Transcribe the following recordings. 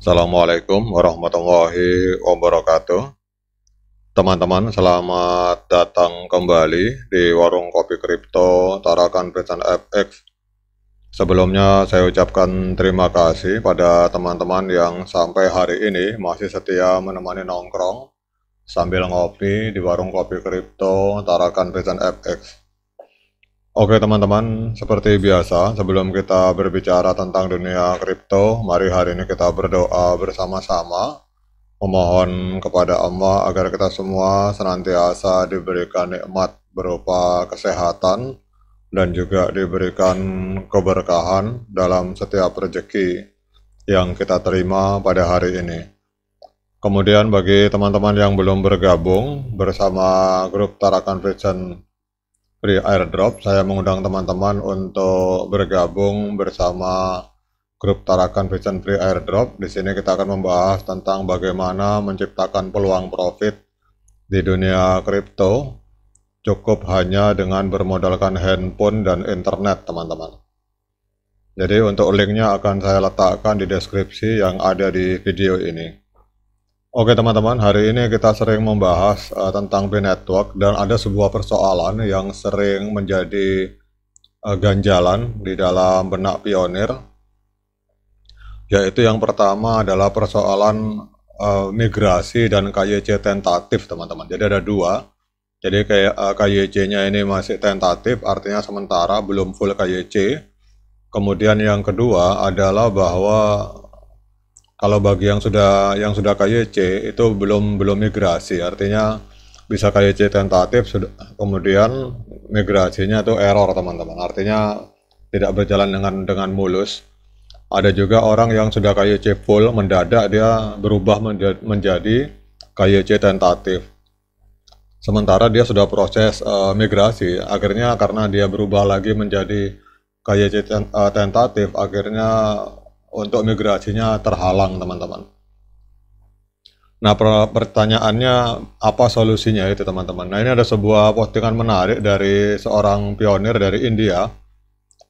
Assalamualaikum warahmatullahi wabarakatuh. Teman-teman, selamat datang kembali di Warung Kopi Kripto Tarakan Pesan FX. Sebelumnya saya ucapkan terima kasih pada teman-teman yang sampai hari ini masih setia menemani nongkrong sambil ngopi di Warung Kopi Kripto Tarakan Pesan FX. Oke teman-teman, seperti biasa sebelum kita berbicara tentang dunia kripto, mari hari ini kita berdoa bersama-sama, memohon kepada Allah agar kita semua senantiasa diberikan nikmat berupa kesehatan dan juga diberikan keberkahan dalam setiap rezeki yang kita terima pada hari ini. Kemudian bagi teman-teman yang belum bergabung bersama grup Tarakan Vision Free Airdrop, saya mengundang teman-teman untuk bergabung bersama grup Tarakan Vision Free Airdrop. Di sini kita akan membahas tentang bagaimana menciptakan peluang profit di dunia kripto cukup hanya dengan bermodalkan handphone dan internet, teman-teman. Jadi untuk linknya akan saya letakkan di deskripsi yang ada di video ini. Oke teman-teman, hari ini kita sering membahas tentang P-Network dan ada sebuah persoalan yang sering menjadi ganjalan di dalam benak pionir, yaitu yang pertama adalah persoalan migrasi dan KYC tentatif, teman-teman. Jadi ada dua, jadi kayak KYC-nya ini masih tentatif, artinya sementara belum full KYC. Kemudian yang kedua adalah bahwa kalau bagi yang sudah KYC itu belum migrasi, artinya bisa KYC tentatif, kemudian migrasinya itu error, teman-teman. Artinya tidak berjalan dengan mulus. Ada juga orang yang sudah KYC full, mendadak dia berubah menjadi KYC tentatif. Sementara dia sudah proses migrasi, akhirnya karena dia berubah lagi menjadi KYC tentatif, akhirnya untuk migrasinya terhalang, teman-teman. Nah, pertanyaannya apa solusinya itu, teman-teman. Nah, ini ada sebuah postingan menarik dari seorang pionir dari India.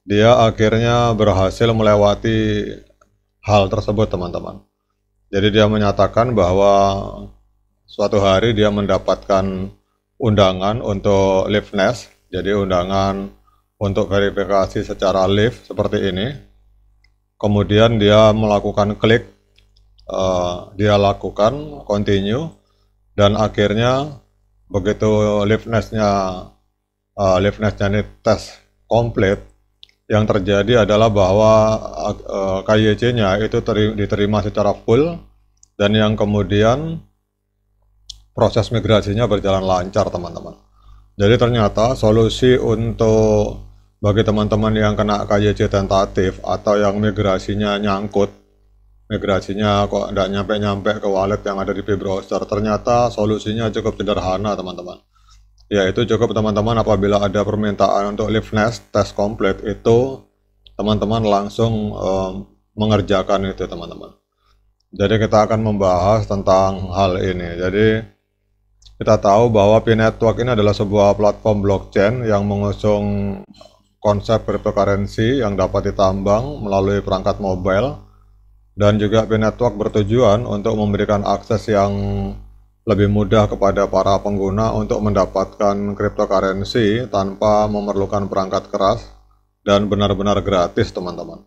Dia akhirnya berhasil melewati hal tersebut, teman-teman. Jadi dia menyatakan bahwa suatu hari dia mendapatkan undangan untuk liveness, jadi undangan untuk verifikasi secara live seperti ini. Kemudian dia melakukan klik, dia lakukan continue, dan akhirnya begitu liveness-nya ini tes komplit, yang terjadi adalah bahwa KYC-nya itu diterima secara full, dan yang kemudian proses migrasinya berjalan lancar, teman-teman. Jadi ternyata solusi untuk bagi teman-teman yang kena KYC tentatif atau yang migrasinya nyangkut, migrasinya kok tidak nyampe ke wallet yang ada di P-Browser, ternyata solusinya cukup sederhana, teman-teman. Yaitu cukup teman-teman apabila ada permintaan untuk liveness tes komplit, itu teman-teman langsung mengerjakan itu, teman-teman. Jadi kita akan membahas tentang hal ini. Jadi kita tahu bahwa P-Network ini adalah sebuah platform blockchain yang mengusung konsep cryptocurrency yang dapat ditambang melalui perangkat mobile, dan juga P-Network bertujuan untuk memberikan akses yang lebih mudah kepada para pengguna untuk mendapatkan cryptocurrency tanpa memerlukan perangkat keras dan benar-benar gratis, teman-teman.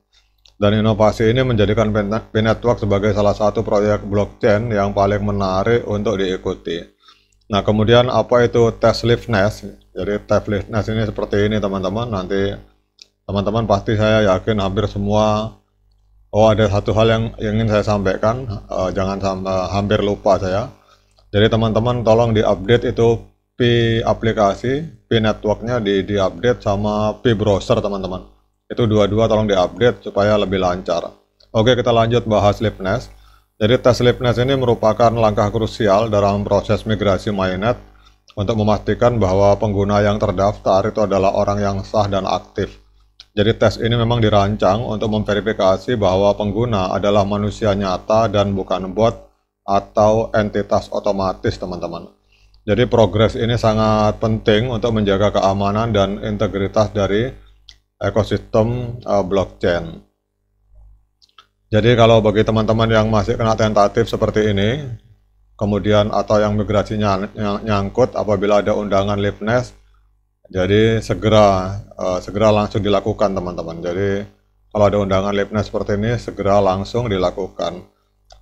Dan inovasi ini menjadikan P-Network sebagai salah satu proyek blockchain yang paling menarik untuk diikuti. Nah, kemudian apa itu tes liveness? Jadi tes liveness ini seperti ini, teman-teman. Nanti teman-teman pasti, saya yakin hampir semua. Oh, ada satu hal yang ingin saya sampaikan, jangan sampai hampir lupa saya. Jadi teman-teman tolong diupdate itu aplikasi P-Network-nya diupdate sama P-Browser, teman-teman. Itu dua-dua tolong diupdate supaya lebih lancar. Oke, kita lanjut bahas liveness. Jadi tes liveness ini merupakan langkah krusial dalam proses migrasi mainnet untuk memastikan bahwa pengguna yang terdaftar itu adalah orang yang sah dan aktif. Jadi tes ini memang dirancang untuk memverifikasi bahwa pengguna adalah manusia nyata dan bukan bot atau entitas otomatis, teman-teman. Jadi progres ini sangat penting untuk menjaga keamanan dan integritas dari ekosistem blockchain. Jadi kalau bagi teman-teman yang masih kena tentatif seperti ini, kemudian atau yang migrasinya nyangkut apabila ada undangan Liveness, jadi segera langsung dilakukan teman-teman. Jadi kalau ada undangan Liveness seperti ini, segera langsung dilakukan.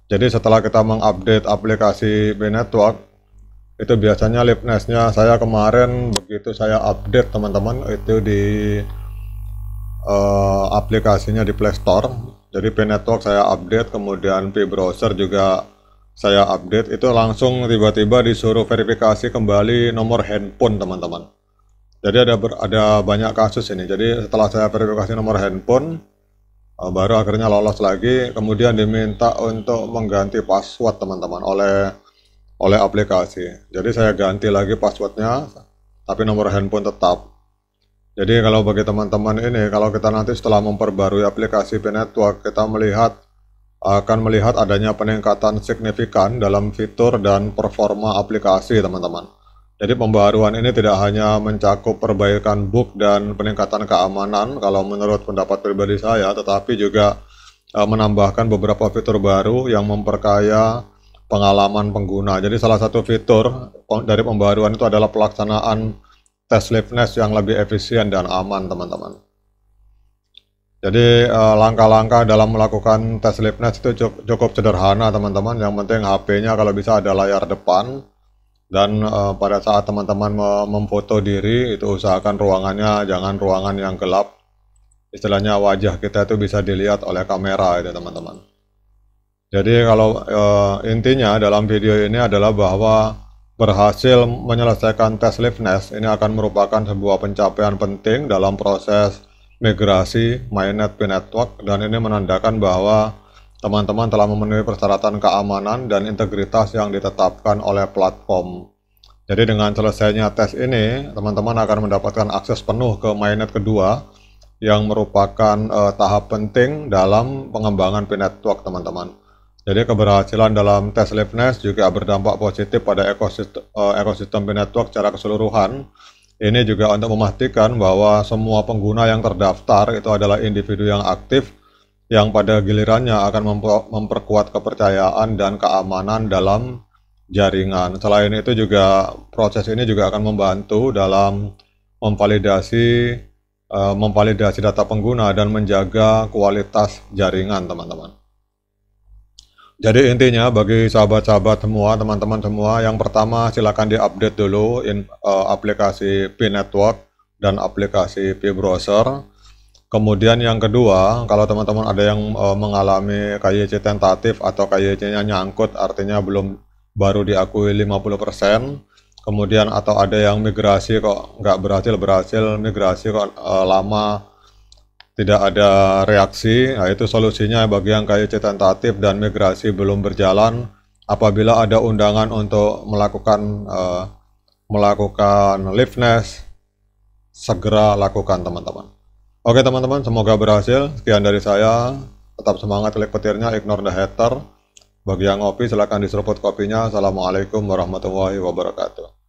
Jadi setelah kita mengupdate aplikasi P-Network, itu biasanya Liveness-nya saya kemarin begitu saya update teman-teman itu di aplikasinya di Play Store. Jadi P-Network saya update, kemudian P-Browser juga saya update, itu langsung tiba-tiba disuruh verifikasi kembali nomor handphone teman-teman. Jadi ada banyak kasus ini. Jadi setelah saya verifikasi nomor handphone, baru akhirnya lolos lagi, kemudian diminta untuk mengganti password teman-teman oleh aplikasi. Jadi saya ganti lagi passwordnya, tapi nomor handphone tetap. Jadi kalau bagi teman-teman ini, kalau kita nanti setelah memperbarui aplikasi P-Network, kita akan melihat adanya peningkatan signifikan dalam fitur dan performa aplikasi teman-teman. Jadi pembaruan ini tidak hanya mencakup perbaikan bug dan peningkatan keamanan kalau menurut pendapat pribadi saya, tetapi juga menambahkan beberapa fitur baru yang memperkaya pengalaman pengguna. Jadi salah satu fitur dari pembaruan itu adalah pelaksanaan tes Liveness yang lebih efisien dan aman teman-teman. Jadi langkah-langkah dalam melakukan tes Liveness itu cukup sederhana teman-teman. Yang penting HP-nya kalau bisa ada layar depan, dan pada saat teman-teman memfoto diri itu usahakan ruangannya jangan ruangan yang gelap. Istilahnya wajah kita itu bisa dilihat oleh kamera itu teman-teman. Jadi kalau intinya dalam video ini adalah bahwa berhasil menyelesaikan tes Liveness ini akan merupakan sebuah pencapaian penting dalam proses migrasi MyNet P-Network, dan ini menandakan bahwa teman-teman telah memenuhi persyaratan keamanan dan integritas yang ditetapkan oleh platform. Jadi dengan selesainya tes ini, teman-teman akan mendapatkan akses penuh ke MyNet kedua yang merupakan tahap penting dalam pengembangan P-Network teman-teman. Jadi keberhasilan dalam tes Liveness juga berdampak positif pada ekosistem P-Network secara keseluruhan. Ini juga untuk memastikan bahwa semua pengguna yang terdaftar itu adalah individu yang aktif, yang pada gilirannya akan memperkuat kepercayaan dan keamanan dalam jaringan. Selain itu juga proses ini juga akan membantu dalam memvalidasi data pengguna dan menjaga kualitas jaringan teman-teman. Jadi intinya bagi sahabat-sahabat semua, teman-teman semua, yang pertama silakan diupdate dulu aplikasi P-Network dan aplikasi P-Browser. Kemudian yang kedua, kalau teman-teman ada yang mengalami KYC tentatif atau KYC-nya nyangkut, artinya baru diakui 50%, kemudian atau ada yang migrasi kok nggak berhasil migrasi kok lama tidak ada reaksi, nah itu solusinya bagi yang KYC tentatif dan migrasi belum berjalan. Apabila ada undangan untuk melakukan Liveness, segera lakukan teman-teman. Oke teman-teman, semoga berhasil. Sekian dari saya. Tetap semangat, klik petirnya, ignore the hater. Bagi yang ngopi silahkan diseruput kopinya. Assalamualaikum warahmatullahi wabarakatuh.